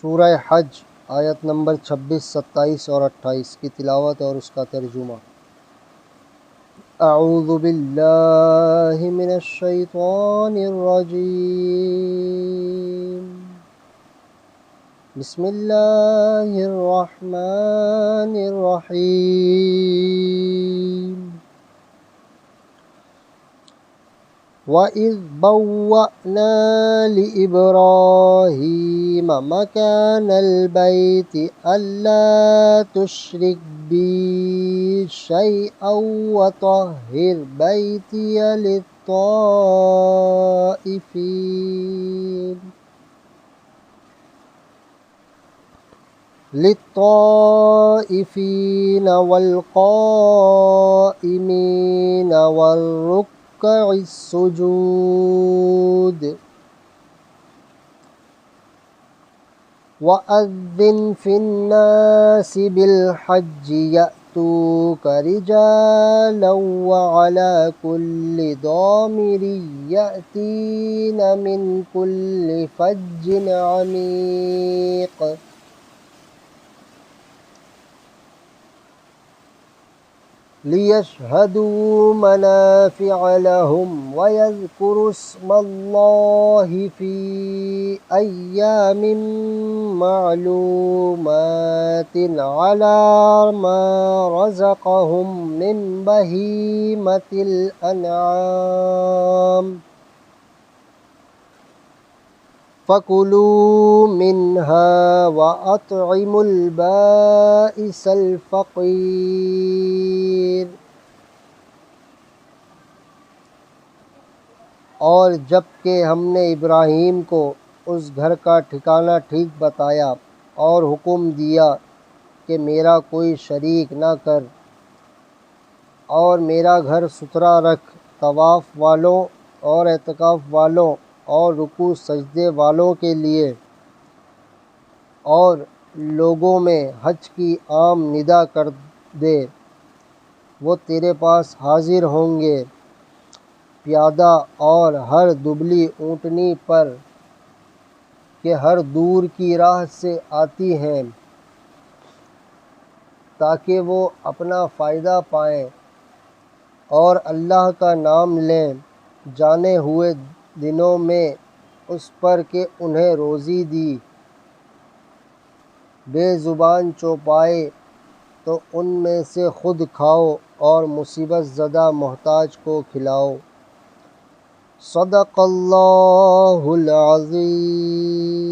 سورہ حج آیت نمبر 26، 27 اور 28 کی تلاوت اور اس کا ترجمہ۔ اعوذ باللہ من الشیطان الرجیم، بسم اللہ الرحمن الرحیم۔ وَإِذْ بَوَّأْنَا لِإِبْرَاهِيمَ مَكَانَ الْبَيْتِ أَلَّا تُشْرِكْ بِي شَيْئًا وَطَهِّرْ بَيْتِيَ للطائفين والقائمين والركع السجود وأذن في الناس بالحج يأتوك رجالا وعلى كل ضامر يأتين من كل فج عميق ليشهدوا منافع لهم ويذكروا اسم الله في أيام معلومات على ما رزقهم من بهيمة الأنعام فَكُلُوا مِنْهَا وَأَطْعِمُوا الْبَائِسَ الْفَقِيرَ۔ اور جب کہ ہم نے ابراہیم کو اس گھر کا ٹھکانہ ٹھیک بتایا اور حکم دیا کہ میرا کوئی شریک نہ کر اور میرا گھر ستھرا رکھ طواف والوں اور اعتکاف والوں اور رکوع سجدے والوں کے لیے، اور لوگوں میں حج کی عام ندا کر دے، وہ تیرے پاس حاضر ہوں گے پیادہ اور ہر دبلی اونٹنی پر کہ ہر دور کی راہ سے آتی ہیں، تاکہ وہ اپنا فائدہ پائیں اور اللہ کا نام لیں جانے ہوئے دنوں میں اس پر کہ انہیں روزی دی۔ بے زبان چوپائے تو ان میں سے خود کھاؤ اور مصیبت زدہ محتاج کو کھلاؤ۔ صدق اللہ العظیم۔